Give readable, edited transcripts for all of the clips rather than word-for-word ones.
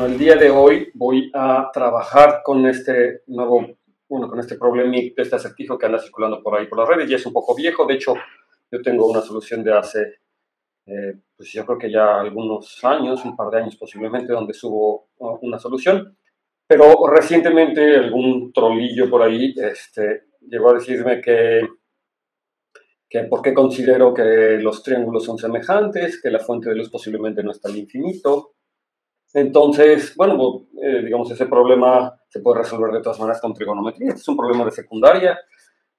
el día de hoy voy a trabajar con este nuevo, con este problema, este acertijo que anda circulando por ahí por las redes. Ya es un poco viejo, de hecho, yo tengo una solución de hace, pues yo creo que ya algunos años, un par de años posiblemente, donde subo una solución. Pero recientemente algún trolillo por ahí llegó a decirme que por qué considero que los triángulos son semejantes, que la fuente de luz posiblemente no está al infinito. Entonces, bueno, digamos, ese problema se puede resolver de todas maneras con trigonometría. Este es un problema de secundaria,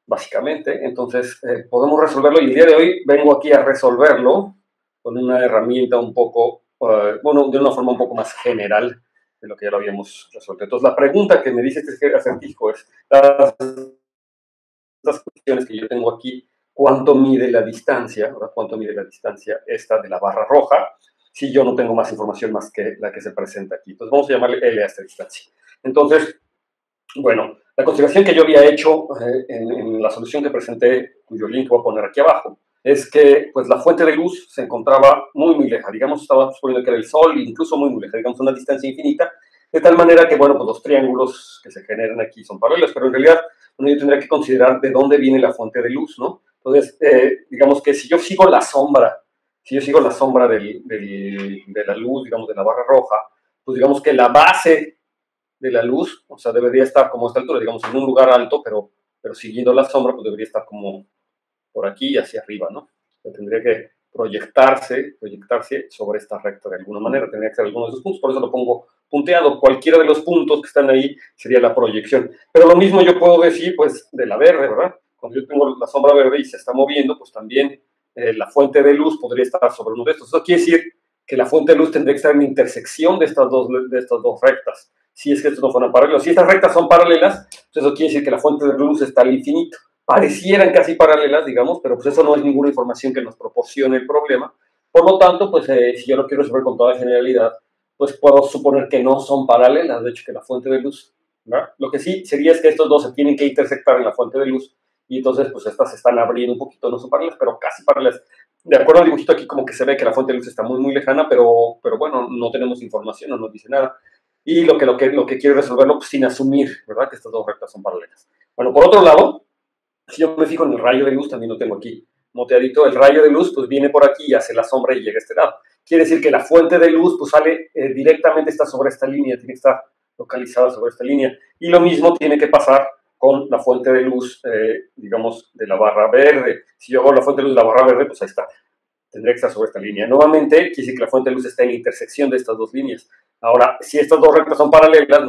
básicamente. Entonces, podemos resolverlo y el día de hoy vengo aquí a resolverlo con una herramienta un poco, bueno, de una forma un poco más general de lo que ya lo habíamos resuelto. Entonces, la pregunta que me dice este acertijo es, estas cuestiones que yo tengo aquí, ¿cuánto mide la distancia? ¿Verdad? ¿Cuánto mide la distancia esta de la barra roja? Si yo no tengo más información más que la que se presenta aquí. Entonces vamos a llamarle L a esta distancia. Entonces, bueno, la consideración que yo había hecho en la solución que presenté, cuyo link voy a poner aquí abajo, es que pues, la fuente de luz se encontraba muy lejos. Digamos, estaba suponiendo que era el Sol, incluso muy lejos, digamos, una distancia infinita, de tal manera que, bueno, pues los triángulos que se generan aquí son paralelos, pero en realidad yo tendría que considerar de dónde viene la fuente de luz, ¿no? Entonces, digamos que si yo sigo la sombra, de la luz, digamos, de la barra roja, pues digamos que la base de la luz, o sea, debería estar como a esta altura, digamos, en un lugar alto, pero siguiendo la sombra, pues debería estar como por aquí y hacia arriba, ¿no? O sea, tendría que proyectarse sobre esta recta de alguna manera, tendría que ser alguno de esos puntos, por eso lo pongo punteado. Cualquiera de los puntos que están ahí sería la proyección. Pero lo mismo yo puedo decir, pues, de la verde, ¿verdad? Cuando yo tengo la sombra verde y se está moviendo, pues también la fuente de luz podría estar sobre uno de estos. Eso quiere decir que la fuente de luz tendría que estar en la intersección de estas dos rectas, si es que estos no fueran paralelos. Si estas rectas son paralelas, pues eso quiere decir que la fuente de luz está al infinito. Parecieran casi paralelas, digamos, pero pues eso no es ninguna información que nos proporcione el problema. Por lo tanto, pues si yo lo quiero resolver con toda generalidad, pues puedo suponer que no son paralelas, de hecho que la fuente de luz, ¿verdad? Lo que sí sería es que estos dos se tienen que intersectar en la fuente de luz y entonces pues estas se están abriendo un poquito, no son paralelas, pero casi paralelas. De acuerdo al dibujito aquí como que se ve que la fuente de luz está muy lejana, pero bueno, no tenemos información, no nos dice nada. Y lo que quiero resolverlo pues, sin asumir, ¿verdad? Que estas dos rectas son paralelas. Bueno, por otro lado, si yo me fijo en el rayo de luz, también lo tengo aquí moteadito, el rayo de luz pues viene por aquí y hace la sombra y llega a este lado. Quiere decir que la fuente de luz pues sale directamente, está sobre esta línea, tiene que estar localizada sobre esta línea. Y lo mismo tiene que pasar con la fuente de luz, digamos, de la barra verde. Si yo hago la fuente de luz de la barra verde, pues ahí está. Tendría que estar sobre esta línea. Nuevamente, quiere decir que la fuente de luz está en la intersección de estas dos líneas. Ahora, si estas dos rectas son paralelas,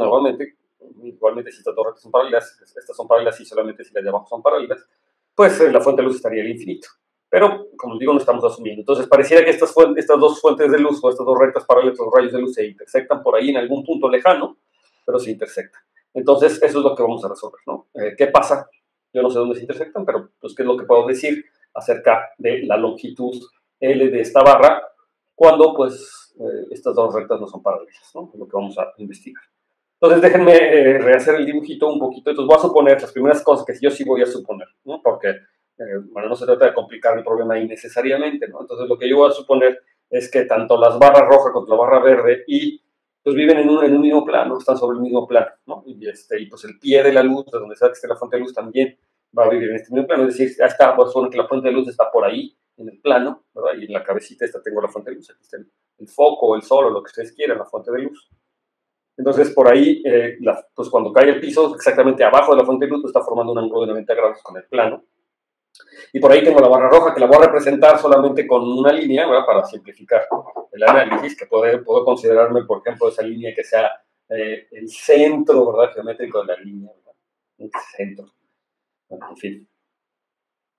igualmente si estas dos rectas son paralelas y solamente si las de abajo son paralelas, pues la fuente de luz estaría al infinito. Pero, como digo, no estamos asumiendo. Entonces, pareciera que estas dos fuentes de luz o estas dos rectas paralelas, los rayos de luz se intersectan por ahí en algún punto lejano, pero se intersectan. Entonces, eso es lo que vamos a resolver, ¿no? ¿Qué pasa? Yo no sé dónde se intersectan, pero pues, ¿qué es lo que puedo decir acerca de la longitud L de esta barra cuando, pues, estas dos rectas no son paralelas, ¿no? Es lo que vamos a investigar. Entonces, déjenme rehacer el dibujito un poquito. Entonces, voy a suponer las primeras cosas que yo sí voy a suponer, ¿no? Porque, bueno, no se trata de complicar el problema innecesariamente, ¿no? Entonces, lo que yo voy a suponer es que tanto las barras rojas como la barra verde pues viven en un mismo plano, están sobre el mismo plano, ¿no? Y pues el pie de la luz, de donde sea que esté la fuente de luz, también va a vivir en este mismo plano. Es decir, ahí está, voy a suponer que la fuente de luz está por ahí, en el plano, ¿verdad? Y en la cabecita esta tengo la fuente de luz, aquí está el foco, el sol, o lo que ustedes quieran, la fuente de luz. Entonces, por ahí, pues cuando cae el piso, exactamente abajo de la fuente de luz, pues está formando un ángulo de 90 grados con el plano. Y por ahí tengo la barra roja, que la voy a representar solamente con una línea, ¿verdad? Para simplificar el análisis, que puedo considerarme, por ejemplo, esa línea que sea el centro, ¿verdad? Geométrico de la línea, ¿verdad? El centro. Bueno, en fin.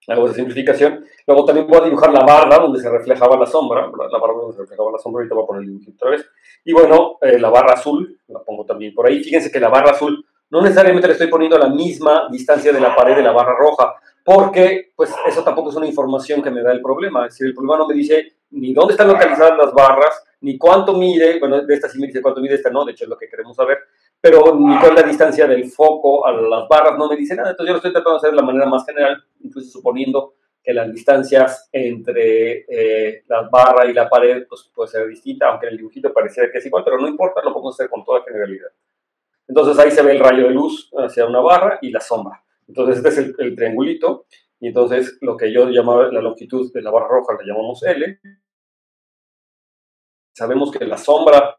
Hago esa simplificación. Luego también voy a dibujar la barra donde se reflejaba la sombra, ¿verdad? La barra donde se reflejaba la sombra, ahorita voy a poner el dibujito otra vez. Y bueno, la barra azul, la pongo también por ahí. Fíjense que la barra azul no necesariamente le estoy poniendo la misma distancia de la pared de la barra roja, porque pues eso tampoco es una información que me da el problema. Es decir, el problema no me dice ni dónde están localizadas las barras, ni cuánto mide, bueno, de esta sí me dice cuánto mide, esta no, de hecho es lo que queremos saber, pero ni cuál es la distancia del foco a las barras, no me dice nada. Entonces yo lo estoy tratando de hacer de la manera más general, incluso suponiendo que las distancias entre la barra y la pared pues, puede ser distinta, aunque en el dibujito pareciera que es igual, pero no importa, lo podemos hacer con toda generalidad. Entonces ahí se ve el rayo de luz hacia una barra y la sombra. Entonces este es el triangulito, y entonces lo que yo llamaba la longitud de la barra roja la llamamos L. Sabemos que la sombra,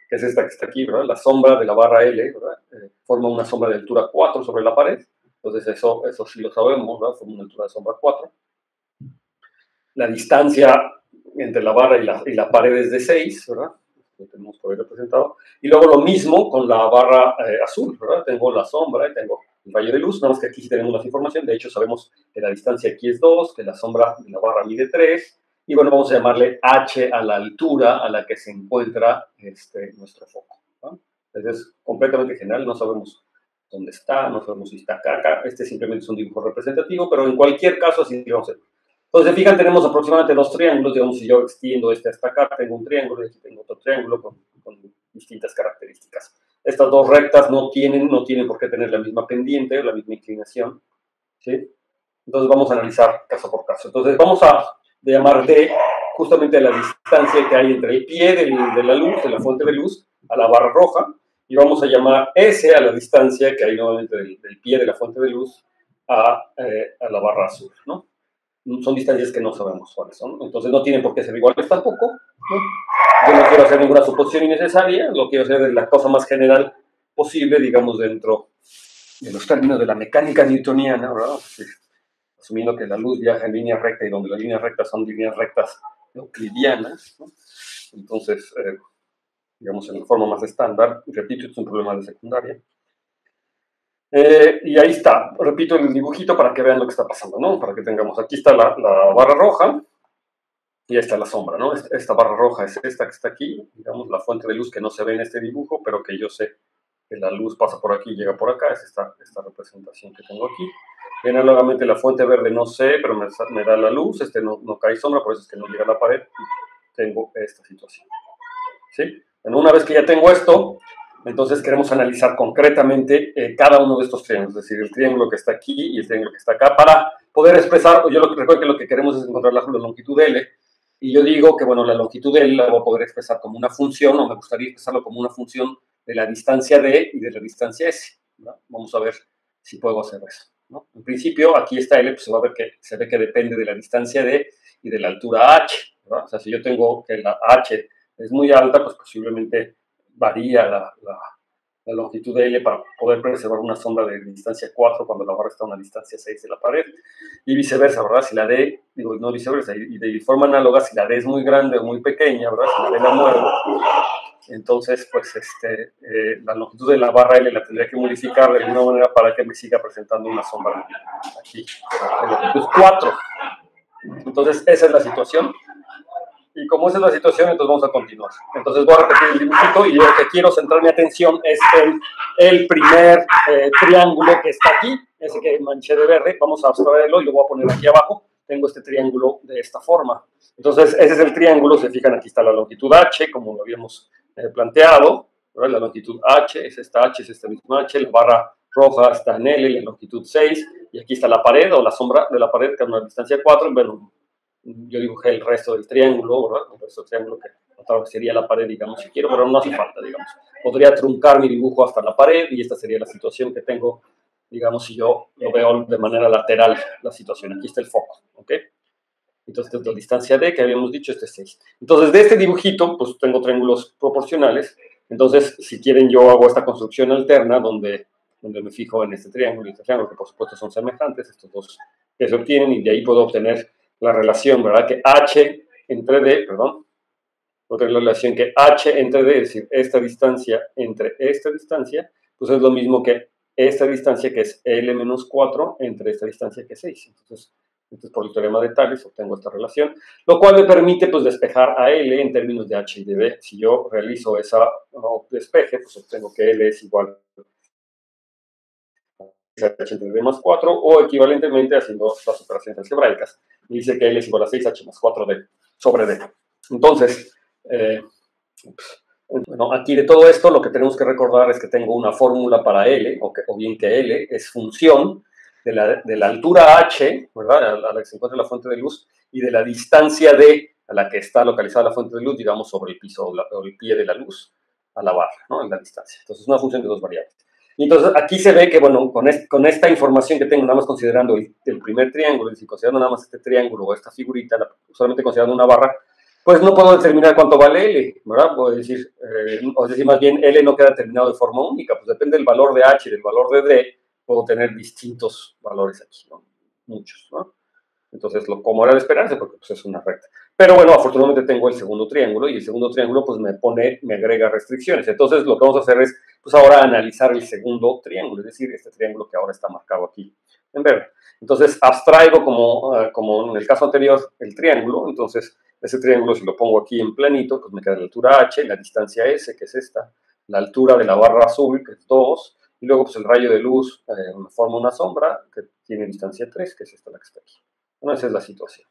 que es esta que está aquí, ¿verdad? La sombra de la barra L, ¿verdad? Forma una sombra de altura 4 sobre la pared. Entonces eso sí lo sabemos, ¿verdad? Forma una altura de sombra 4. La distancia entre la barra y la pared es de 6, ¿verdad? Lo tenemos por ahí representado. Y luego lo mismo con la barra azul, ¿verdad? Tengo la sombra y tengo el rayo de luz, nada más que aquí sí tenemos más información. De hecho, sabemos que la distancia aquí es 2, que la sombra de la barra mide 3, y bueno, vamos a llamarle H a la altura a la que se encuentra nuestro foco, ¿no? Entonces, es completamente general, no sabemos dónde está, no sabemos si está acá. Este simplemente es un dibujo representativo, pero en cualquier caso así lo vamos a hacer. Entonces, fijan, tenemos aproximadamente 2 triángulos. Digamos, si yo extiendo este hasta acá, tengo un triángulo, y aquí tengo otro triángulo con distintas características. Estas dos rectas no tienen por qué tener la misma pendiente, la misma inclinación, ¿sí? Entonces, vamos a analizar caso por caso. Entonces, vamos a llamar D justamente la distancia que hay entre el pie de la luz, de la fuente de luz, a la barra roja, y vamos a llamar S a la distancia que hay nuevamente del pie de la fuente de luz a la barra azul, ¿no? Son distancias que no sabemos cuáles son, entonces no tienen por qué ser iguales tampoco, ¿no? Yo no quiero hacer ninguna suposición innecesaria, lo quiero hacer de la cosa más general posible, digamos, dentro de los términos de la mecánica newtoniana, ¿verdad? Asumiendo que la luz viaja en línea recta y donde las líneas rectas son líneas rectas euclidianas, ¿no? Entonces, digamos, en la forma más estándar, repito, es un problema de secundaria. Y ahí está, repito el dibujito para que vean lo que está pasando, ¿no? Para que tengamos, aquí está la barra roja y ahí está la sombra, ¿no? Esta barra roja es esta que está aquí, digamos, la fuente de luz que no se ve en este dibujo, pero que yo sé que la luz pasa por aquí y llega por acá, es esta representación que tengo aquí. Y análogamente la fuente verde no sé, pero me da la luz, no cae sombra, por eso es que no llega a la pared, y tengo esta situación, ¿sí? Bueno, una vez que ya tengo esto, entonces queremos analizar concretamente cada uno de estos triángulos, es decir, el triángulo que está aquí y el triángulo que está acá, para poder expresar. Yo recuerdo que lo que queremos es encontrar la longitud L, y yo digo que, bueno, la longitud L la voy a poder expresar como una función, o me gustaría expresarlo como una función de la distancia D y de la distancia S, ¿no? Vamos a ver si puedo hacer eso, ¿no? En principio, aquí está L, pues se ve que depende de la distancia D y de la altura H, ¿verdad? O sea, si yo tengo que la H es muy alta, pues posiblemente varía la longitud de L para poder preservar una sombra de distancia 4 cuando la barra está a una distancia 6 de la pared, y viceversa, ¿verdad? Si la D, digo, no viceversa, y de forma análoga, si la D es muy grande o muy pequeña, ¿verdad? Si la D la muevo, entonces, pues, la longitud de la barra L la tendría que modificar de alguna manera para que me siga presentando una sombra aquí, de longitud 4. Entonces, esa es la situación. Y como esa es la situación, entonces vamos a continuar. Entonces voy a repetir el dibujito, y lo que quiero centrar mi atención es en el primer triángulo que está aquí, ese que manché de verde. Vamos a abstraerlo y lo voy a poner aquí abajo. Tengo este triángulo de esta forma. Entonces ese es el triángulo. Se fijan, aquí está la longitud H, como lo habíamos planteado, ¿verdad? La longitud H es esta misma H, la barra roja está en L, la longitud 6, y aquí está la pared o la sombra de la pared que a una distancia 4. Bueno, yo dibujé el resto del triángulo, ¿verdad? El resto del triángulo que sería la pared, digamos, si quiero, pero no hace falta, digamos. Podría truncar mi dibujo hasta la pared, y esta sería la situación que tengo, digamos, si yo lo veo de manera lateral, la situación. Aquí está el foco, ¿ok? Entonces, esta es la distancia D, que habíamos dicho, este es 6. Entonces, de este dibujito, pues tengo triángulos proporcionales. Entonces, si quieren, yo hago esta construcción alterna donde me fijo en este triángulo y este triángulo, que por supuesto son semejantes, estos dos que se obtienen, y de ahí puedo obtener la relación, ¿verdad? Que H entre D, perdón, otra relación que H entre D, es decir, esta distancia entre esta distancia, pues es lo mismo que esta distancia, que es L menos 4, entre esta distancia, que es 6. Entonces por el teorema de Tales obtengo esta relación, lo cual me permite, pues, despejar a L en términos de H y de D. Si yo realizo esa despeje, pues obtengo que L es igual a H entre D más 4, o equivalentemente, haciendo las operaciones algebraicas, me dice que L es igual a 6H más 4D sobre D. Entonces, bueno, aquí de todo esto lo que tenemos que recordar es que tengo una fórmula para L, o bien que L es función de la altura h, ¿verdad? A la que se encuentra la fuente de luz, y de la distancia d a la que está localizada la fuente de luz, digamos, sobre el piso o el pie de la luz, a la barra, ¿no? En la distancia. Entonces, es una función de dos variables. Y entonces, aquí se ve que, bueno, con esta información que tengo, nada más considerando el primer triángulo, es decir, considerando nada más este triángulo o esta figurita, solamente considerando una barra, pues no puedo determinar cuánto vale L, ¿verdad? Puedo decir, o decir, más bien, L no queda determinado de forma única, pues depende del valor de H y del valor de D, puedo tener distintos valores aquí, ¿no? Muchos, ¿no? Entonces, como era de esperarse, porque pues, es una recta. Pero bueno, afortunadamente tengo el segundo triángulo, y el segundo triángulo pues me agrega restricciones. Entonces, lo que vamos a hacer es, pues ahora analizar el segundo triángulo, es decir, este triángulo que ahora está marcado aquí en verde. Entonces, abstraigo como en el caso anterior el triángulo. Entonces, ese triángulo, si lo pongo aquí en planito, pues me queda la altura h, la distancia s, que es esta, la altura de la barra azul, que es 2, y luego pues el rayo de luz me forma una sombra que tiene distancia 3, que es esta la que está aquí. Bueno, esa es la situación.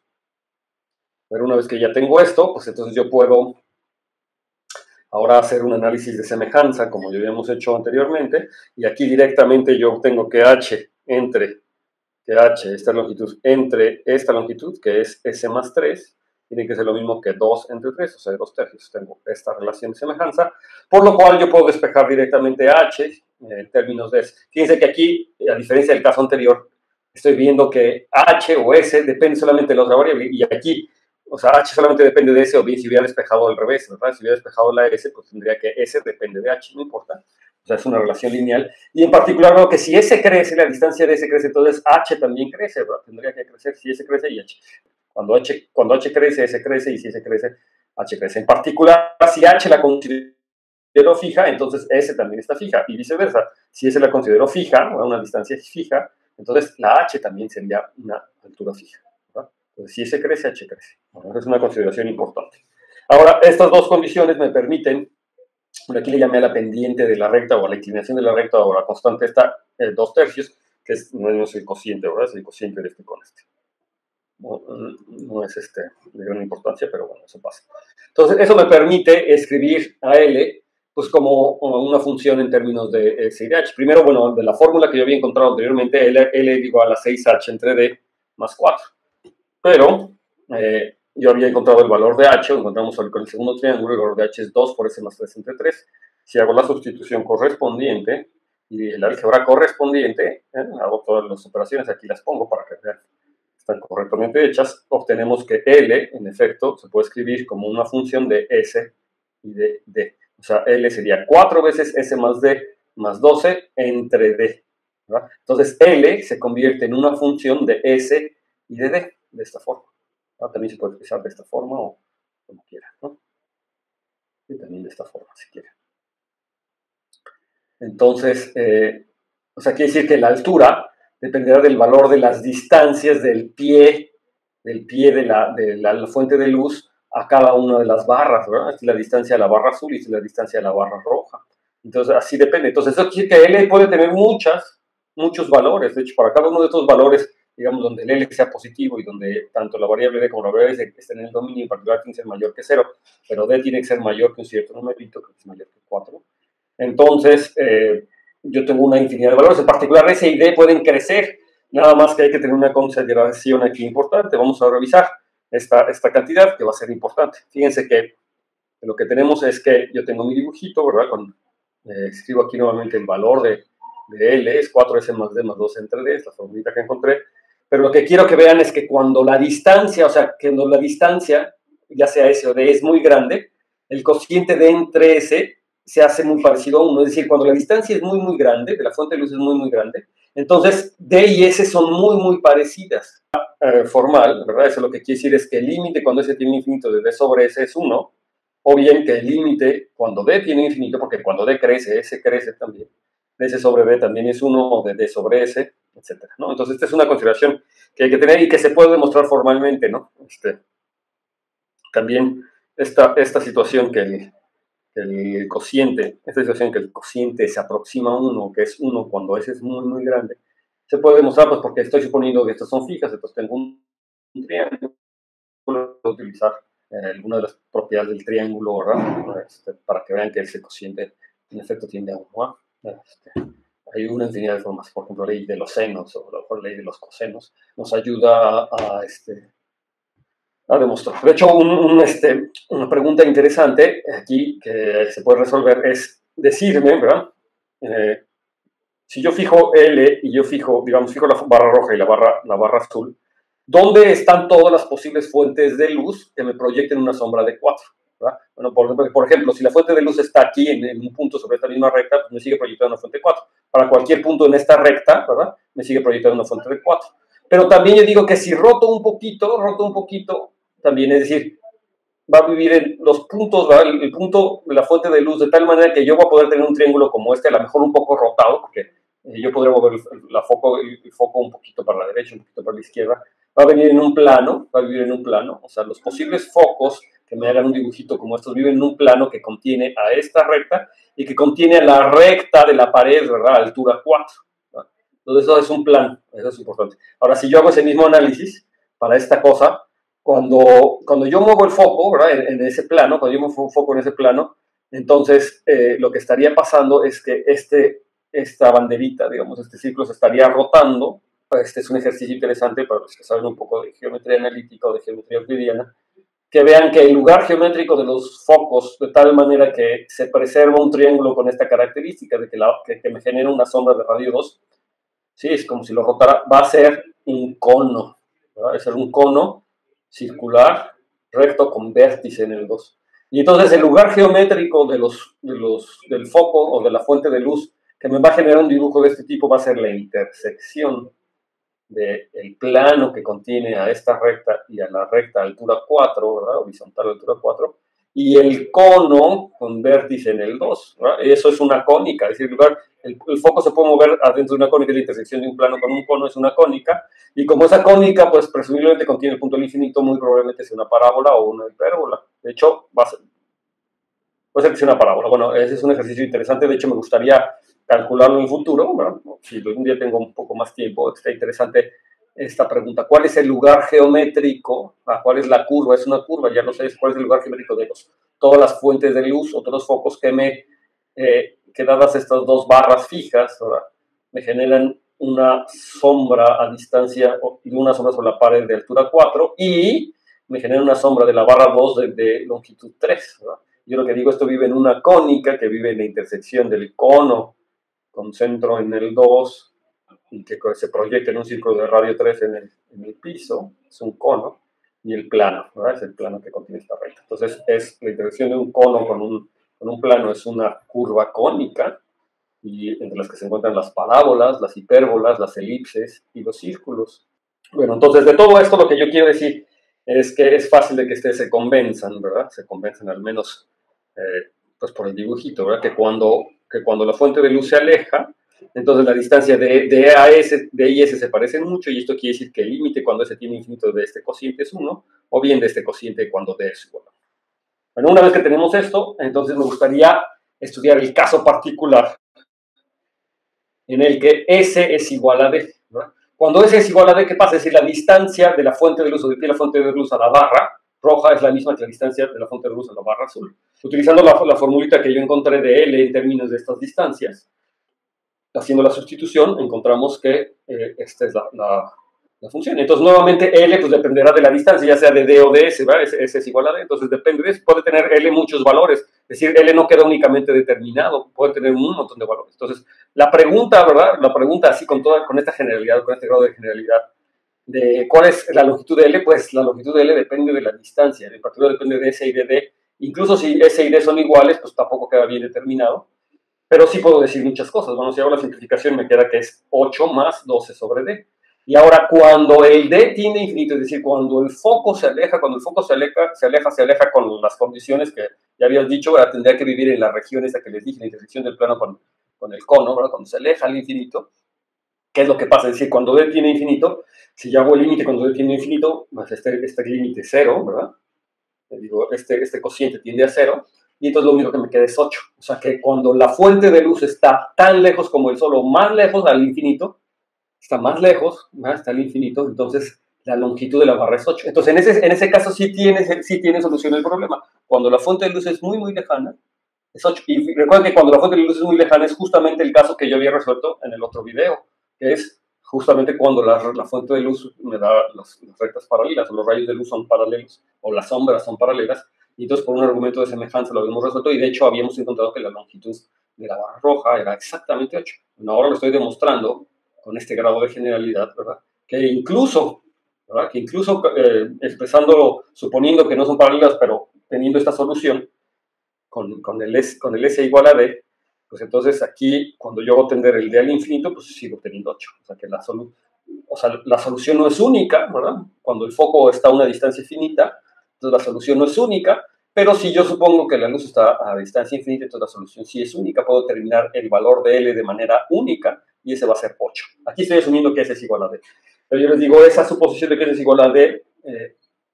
Pero una vez que ya tengo esto, pues entonces yo puedo ahora hacer un análisis de semejanza, como ya habíamos hecho anteriormente, y aquí directamente yo obtengo que esta longitud, entre esta longitud, que es S más 3, tiene que ser lo mismo que 2 entre 3, o sea, 2 tercios. Tengo esta relación de semejanza, por lo cual yo puedo despejar directamente H en términos de S. Fíjense que aquí, a diferencia del caso anterior, estoy viendo que H o S depende solamente de la otra variable, y aquí, o sea, H solamente depende de S, o bien si hubiera despejado al revés, ¿verdad? Si hubiera despejado la S, pues tendría que S depende de H, no importa. O sea, es una relación lineal. Y en particular veo que si S crece, la distancia de S crece, entonces H también crece, ¿verdad? Tendría que crecer si S crece y H. Cuando H crece, S crece, y si S crece, H crece. En particular, si H la considero fija, entonces S también está fija, y viceversa. Si S la considero fija, o una distancia fija, entonces la H también sería una altura fija, ¿verdad? Entonces, si S crece, H crece. Bueno, es una consideración importante. Ahora, estas dos condiciones me permiten, bueno, aquí le llamé a la pendiente de la recta, o a la inclinación de la recta, o la constante está 2 tercios, que no es el cociente, ¿verdad? Es el cociente de este con este. No es de gran importancia, pero bueno, eso pasa. Entonces, eso me permite escribir a L pues como una función en términos de S y de H. Primero, bueno, de la fórmula que yo había encontrado anteriormente, L es igual a 6H entre D más 4. Pero yo había encontrado el valor de H, lo encontramos con el segundo triángulo, el valor de H es 2 por S más 3 entre 3. Si hago la sustitución correspondiente y el álgebra correspondiente, hago todas las operaciones, aquí las pongo para que vean están correctamente hechas, obtenemos que L, en efecto, se puede escribir como una función de S y de D. O sea, L sería 4 veces S más D más 12 entre D, ¿verdad? Entonces, L se convierte en una función de S y de D, de esta forma. También se puede expresar de esta forma o como quiera, ¿no? Y también de esta forma, si quiere. Entonces, o sea, quiere decir que la altura dependerá del valor de las distancias del pie de la fuente de luz a cada una de las barras, ¿verdad? Esta es la distancia de la barra azul y esta es la distancia de la barra roja. Entonces, así depende. Entonces, eso quiere decir que L puede tener muchos valores. De hecho, para cada uno de estos valores, digamos, donde el L sea positivo y donde tanto la variable D como la variable S estén en el dominio, en particular tiene que ser mayor que 0, pero D tiene que ser mayor que un cierto numerito, que es mayor que 4. Entonces, yo tengo una infinidad de valores. En particular, S y D pueden crecer. Nada más que hay que tener una consideración aquí importante. Vamos a revisar esta cantidad que va a ser importante. Fíjense que lo que tenemos es que yo tengo mi dibujito, ¿verdad? Escribo aquí nuevamente el valor de L, es 4S más D más 2 entre D, es la formulita que encontré. Pero lo que quiero que vean es que cuando la distancia, ya sea S o D, es muy grande, el cociente de entre S se hace muy parecido a 1. Es decir, cuando la distancia es muy grande, de la fuente de luz es muy grande, entonces D y S son muy parecidas. Formal, ¿verdad? Eso lo que quiere decir es que el límite cuando S tiene infinito de D sobre S es 1, o bien que el límite cuando D tiene infinito, porque cuando D crece, S crece también, de S sobre D también es 1, o de D sobre S, etc., ¿no? Entonces, esta es una consideración que hay que tener y que se puede demostrar formalmente, ¿no? También esta situación que el cociente, esta situación que el cociente se aproxima a 1, que es 1 cuando S es muy grande, se puede demostrar pues porque estoy suponiendo que estas son fijas, entonces tengo un triángulo, puedo utilizar alguna de las propiedades del triángulo, ¿verdad? Para que vean que ese cociente en efecto tiende a 1. hay una infinidad de formas, por ejemplo, la ley de los senos o la ley de los cosenos, nos ayuda a demostrar. De hecho, una pregunta interesante aquí que se puede resolver es decirme, ¿verdad? Si yo fijo L y yo fijo, digamos, fijo la barra roja y la barra azul, ¿dónde están todas las posibles fuentes de luz que me proyecten una sombra de 4? ¿Verdad? Bueno, por ejemplo, si la fuente de luz está aquí en un punto sobre esta misma recta, pues me sigue proyectando una fuente de 4. Para cualquier punto en esta recta, ¿verdad? Me sigue proyectando una fuente de 4. Pero también yo digo que si roto un poquito, también, es decir, va a vivir en los puntos, ¿verdad? El punto de la fuente de luz de tal manera que yo voy a poder tener un triángulo como este, a lo mejor un poco rotado, porque yo podría mover el foco un poquito para la derecha, un poquito para la izquierda. Va a vivir en un plano, o sea, los posibles focos que me hagan un dibujito como estos viven en un plano que contiene a esta recta y que contiene a la recta de la pared, ¿verdad? A altura 4. ¿verdad? Entonces eso es un plano, eso es importante. Ahora, si yo hago ese mismo análisis para esta cosa, cuando yo muevo el foco, ¿verdad? En ese plano, cuando yo muevo el foco en ese plano, entonces lo que estaría pasando es que esta banderita, digamos, este círculo se estaría rotando. Este es un ejercicio interesante para los que saben un poco de geometría analítica o de geometría euclidiana, que vean que el lugar geométrico de los focos, de tal manera que se preserva un triángulo con esta característica de que me genera una sombra de radio 2, sí, es como si lo rotara, va a ser un cono, ¿verdad? Es un cono circular, recto, con vértice en el 2. Y entonces el lugar geométrico del foco o de la fuente de luz que me va a generar un dibujo de este tipo va a ser la intersección del plano que contiene a esta recta y a la recta altura 4, ¿verdad? Horizontal altura 4, y el cono con vértice en el 2. ¿verdad? Eso es una cónica, es decir, el foco se puede mover adentro de una cónica, la intersección de un plano con un cono es una cónica, y como esa cónica, pues presumiblemente contiene el punto del infinito, muy probablemente sea una parábola o una hipérbola. De hecho, puede ser que sea una parábola. Bueno, ese es un ejercicio interesante, de hecho me gustaría calcularlo en el futuro, ¿verdad? Si algún día tengo un poco más tiempo, está interesante esta pregunta. ¿Cuál es el lugar geométrico? ¿Cuál es la curva? Es una curva, ya no sé cuál es el lugar geométrico de todas las fuentes de luz o todos los focos que dadas estas dos barras fijas, ¿verdad? Me generan una sombra a distancia de una sombra sobre la pared de altura 4 y me genera una sombra de la barra 2 de longitud 3, ¿verdad? Yo lo que digo, esto vive en una cónica que vive en la intersección del cono con centro en el 2 y que se proyecta en un círculo de radio 3 en el piso, es un cono, y el plano, ¿verdad? Es el plano que contiene esta recta. Entonces, la intersección de un cono con un plano es una curva cónica, y entre las que se encuentran las parábolas, las hipérbolas, las elipses y los círculos. Bueno, entonces de todo esto lo que yo quiero decir es que es fácil de que ustedes se convenzan, ¿verdad? Se convenzan al menos pues por el dibujito, ¿verdad? Que cuando la fuente de luz se aleja, entonces la distancia de I y S se parecen mucho, y esto quiere decir que el límite cuando S tiene infinito de este cociente es 1, o bien de este cociente cuando D es igual. Bueno, una vez que tenemos esto, entonces me gustaría estudiar el caso particular en el que S es igual a D. ¿no? Cuando S es igual a D, ¿qué pasa? Es decir, la distancia de la fuente de luz o de la fuente de luz a la barra roja es la misma que la distancia de la fuente de luz a la barra azul. Utilizando la formulita que yo encontré de L en términos de estas distancias, haciendo la sustitución, encontramos que esta es la función. Entonces, nuevamente, L pues dependerá de la distancia, ya sea de D o de S, ¿verdad? S es igual a D, entonces depende de eso. Puede tener L muchos valores, es decir, L no queda únicamente determinado, puede tener un montón de valores. Entonces, la pregunta, ¿verdad? La pregunta así con esta generalidad, con este grado de generalidad, de cuál es la longitud de L, pues la longitud de L depende de la distancia, en particular depende de S y de D. Incluso si S y D son iguales, pues tampoco queda bien determinado. Pero sí puedo decir muchas cosas. Bueno, si hago la simplificación me queda que es 8 más 12 sobre D. Y ahora, cuando el D tiene infinito, es decir, cuando el foco se aleja, se aleja con las condiciones que ya habías dicho, ¿verdad? Tendría que vivir en la región esta que les dije, la intersección del plano con el cono, ¿verdad? Cuando se aleja al infinito. ¿Qué es lo que pasa? Es decir, cuando D tiene infinito, si yo hago el límite cuando D tiene infinito, pues este límite es 0, ¿verdad? Digo, este cociente tiende a 0, y entonces lo único que me queda es 8. O sea que cuando la fuente de luz está tan lejos como el Sol, o más lejos al infinito, está más lejos, ¿verdad? Está al infinito, entonces la longitud de la barra es 8. Entonces en ese caso sí tiene solución el problema. Cuando la fuente de luz es muy, muy lejana, Es 8. Y recuerden que cuando la fuente de luz es muy lejana es justamente el caso que yo había resuelto en el otro video, que es justamente cuando la fuente de luz me da las rectas paralelas, o los rayos de luz son paralelos, o las sombras son paralelas, y entonces por un argumento de semejanza lo habíamos resuelto, y de hecho habíamos encontrado que la longitud de la barra roja era exactamente 8. Bueno, ahora lo estoy demostrando con este grado de generalidad, ¿verdad? Que incluso, ¿verdad? Que incluso expresándolo, suponiendo que no son paralelas, pero teniendo esta solución, con el S igual a D, pues entonces aquí, cuando yo voy a tender el D al infinito, pues sigo teniendo 8. O sea que la solución no es única, ¿verdad? Cuando el foco está a una distancia finita, entonces la solución no es única, pero si yo supongo que la luz está a distancia infinita, entonces la solución sí es única. Puedo determinar el valor de L de manera única y ese va a ser 8. Aquí estoy asumiendo que S es igual a D. Pero yo les digo, esa suposición de que S es igual a D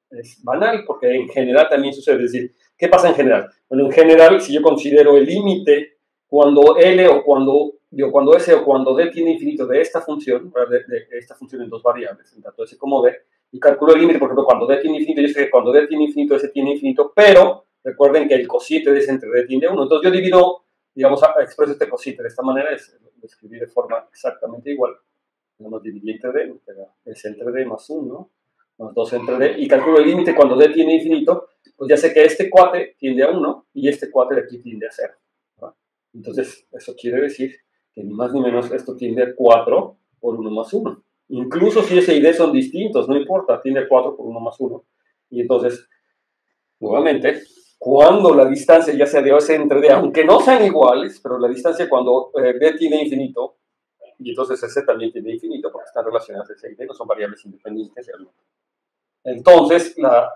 es banal, porque en general también sucede. Es decir, ¿qué pasa en general? Bueno, en general, si yo considero el límite cuando L o cuando S o cuando D tiene infinito de esta función, de esta función en dos variables, en tanto S como D, y calculo el límite, por ejemplo, cuando D tiene infinito, yo sé que cuando D tiene infinito, S tiene infinito, pero recuerden que el cosite de S entre D tiende a 1. Entonces yo divido, digamos, expreso este cosite de esta manera, lo escribí de forma exactamente igual. Digamos, dividí entre D, S entre D más 1, más 2 entre D, y calculo el límite cuando D tiene infinito, pues ya sé que este cuate tiende a 1 y este cuate de aquí tiende a 0. ¿No? Entonces, eso quiere decir que ni más ni menos esto tiende a 4 por 1 más 1. Incluso si S y D son distintos, no importa, tiende a 4 por 1 más 1. Y entonces, nuevamente, cuando la distancia ya sea de S entre D, aunque no sean iguales, pero la distancia cuando D tiene infinito, y entonces S también tiene infinito, porque están relacionadas S y D, no son variables independientes realmente. Entonces, la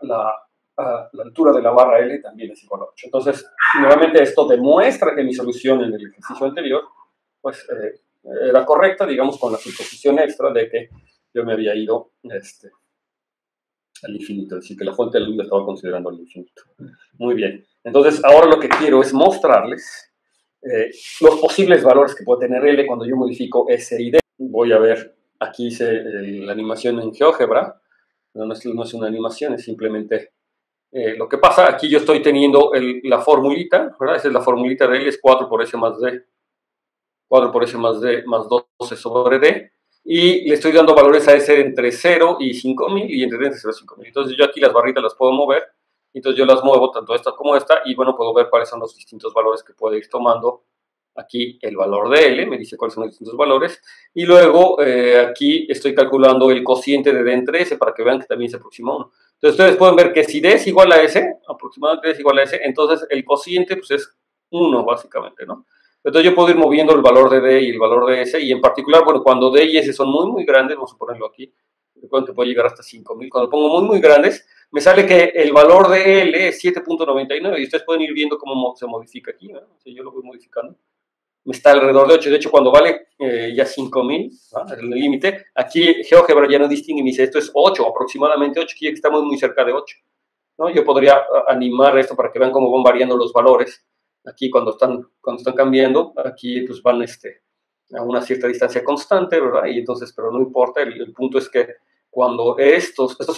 altura de la barra L también es igual a 8. Entonces, nuevamente esto demuestra que mi solución en el ejercicio anterior, pues, era correcta, digamos, con la suposición extra de que yo me había ido al infinito, es decir, que la fuente de luz la estaba considerando al infinito. Muy bien. Entonces, ahora lo que quiero es mostrarles los posibles valores que puede tener L cuando yo modifico S y D. Voy a ver, aquí hice la animación en GeoGebra. No es una animación, es simplemente lo que pasa. Aquí yo estoy teniendo la formulita, ¿verdad? Esa es la formulita de L, es 4 por S más D. 4 por S más D más 12 sobre D. Y le estoy dando valores a S entre 0 y 5000 y entre 0 y 5000. Entonces yo aquí las barritas las puedo mover. Entonces yo las muevo tanto esta como esta y bueno, puedo ver cuáles son los distintos valores que puede ir tomando. Aquí el valor de L, me dice cuáles son los distintos valores. Y luego aquí estoy calculando el cociente de D entre S para que vean que también se aproxima a 1. Entonces ustedes pueden ver que si D es igual a S, aproximadamente D es igual a S, entonces el cociente pues es 1 básicamente, ¿no? Entonces yo puedo ir moviendo el valor de D y el valor de S, y en particular, bueno, cuando D y S son muy, muy grandes, vamos a ponerlo aquí, recuerden que puede llegar hasta 5000, cuando pongo muy, muy grandes, me sale que el valor de L es 7.99, y ustedes pueden ir viendo cómo se modifica aquí, ¿no? Si yo lo voy modificando, me está alrededor de 8, de hecho cuando vale ya 5000, ¿no? El límite, aquí GeoGebra ya no distingue, me dice esto es 8, aproximadamente 8, aquí estamos muy cerca de 8, ¿no? Yo podría animar esto para que vean cómo van variando los valores. Aquí cuando están cambiando, aquí pues van a una cierta distancia constante, ¿verdad? Y entonces, pero no importa, el punto es que cuando todos estos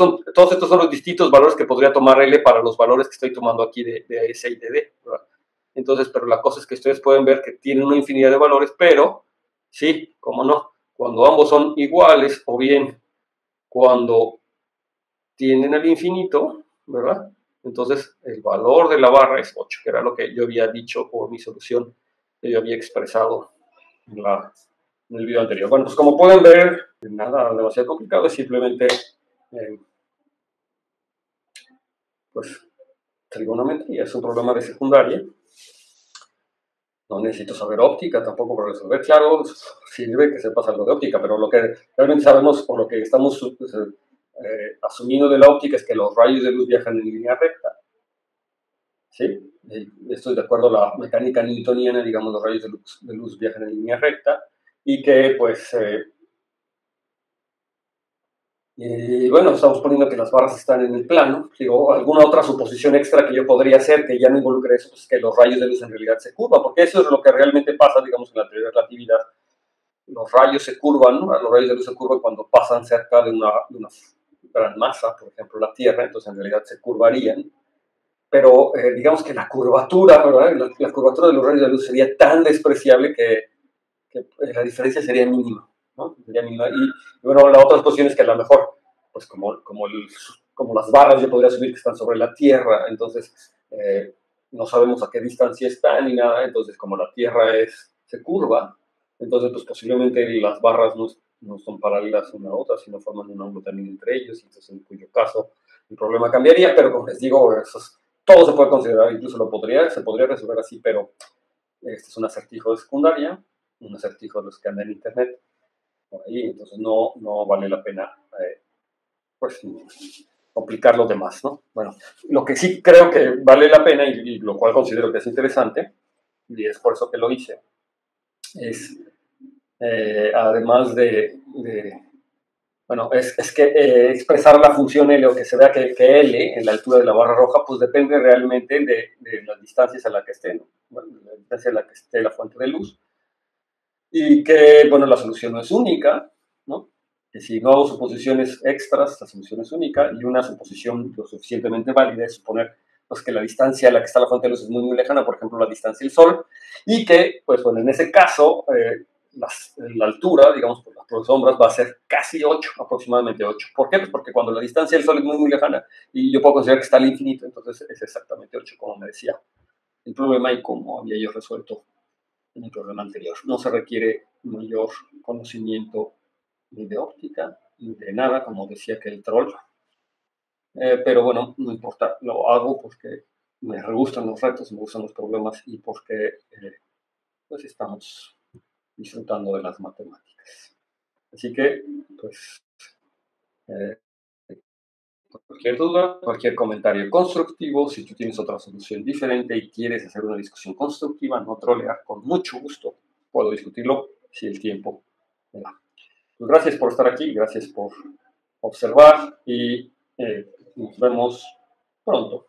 son los distintos valores que podría tomar L para los valores que estoy tomando aquí de S y de D, ¿verdad? Entonces, pero la cosa es que ustedes pueden ver que tienen una infinidad de valores, pero sí, cómo no, cuando ambos son iguales o bien cuando tienden al infinito, ¿verdad? Entonces, el valor de la barra es 8, que era lo que yo había dicho por mi solución que yo había expresado en el video anterior. Bueno, pues como pueden ver, nada demasiado complicado, es simplemente, pues, trigonometría, es un problema de secundaria. No necesito saber óptica tampoco para resolver. Claro, sirve que sepas algo de óptica, pero lo que realmente sabemos o lo que estamos asumiendo de la óptica es que los rayos de luz viajan en línea recta. ¿Sí? Estoy de acuerdo a la mecánica newtoniana, digamos, los rayos de luz viajan en línea recta y que, pues, bueno, estamos poniendo que las barras están en el plano. Digo, alguna otra suposición extra que yo podría hacer que ya no involucre eso, pues que los rayos de luz en realidad se curvan, porque eso es lo que realmente pasa, digamos, en la teoría de relatividad. Los rayos se curvan, ¿no? Los rayos de luz se curvan cuando pasan cerca de una gran masa, por ejemplo la Tierra, entonces en realidad se curvarían. pero digamos que la curvatura, ¿verdad? La curvatura de los rayos de luz sería tan despreciable que la diferencia sería mínima, ¿no? Sería mínima. Y bueno, la otra cuestión es que a lo mejor, pues como las barras yo podría subir que están sobre la Tierra, entonces no sabemos a qué distancia están ni nada, entonces como la Tierra se curva, entonces pues posiblemente las barras no son paralelas una a otra, sino forman un ángulo también entre ellos, y entonces en cuyo caso el problema cambiaría, pero como les digo, todo se puede considerar, incluso se podría resolver así, pero este es un acertijo de secundaria, un acertijo de los que andan en internet, por ahí, entonces no vale la pena pues complicar los demás, ¿no? Bueno, lo que sí creo que vale la pena y lo cual considero que es interesante, y es por eso que lo hice, es además bueno, es que expresar la función L o que se vea que L en la altura de la barra roja, pues depende realmente de las distancias a la que esté, ¿no? Bueno, la distancia a la que esté la fuente de luz. Y que, bueno, la solución no es única, ¿no? Que si no hago suposiciones extras, la solución es única, y una suposición lo suficientemente válida es suponer pues, que la distancia a la que está la fuente de luz es muy, muy lejana, por ejemplo, la distancia del Sol, y que, pues bueno, en ese caso, la altura, digamos, por las sombras, va a ser casi 8, aproximadamente 8. ¿Por qué? Pues porque cuando la distancia del Sol es muy, muy lejana, y yo puedo considerar que está al infinito, entonces es exactamente 8, como me decía el problema y como había yo resuelto en el programa anterior. No se requiere mayor conocimiento ni de óptica, ni de nada, como decía que el troll. Pero bueno, no importa, lo hago porque me gustan los retos, me gustan los problemas y porque pues estamos disfrutando de las matemáticas. Así que, pues, eh, cualquier duda, cualquier comentario constructivo, si tú tienes otra solución diferente y quieres hacer una discusión constructiva, no trolear, con mucho gusto puedo discutirlo si el tiempo me da. Pues gracias por estar aquí, gracias por observar y nos vemos pronto.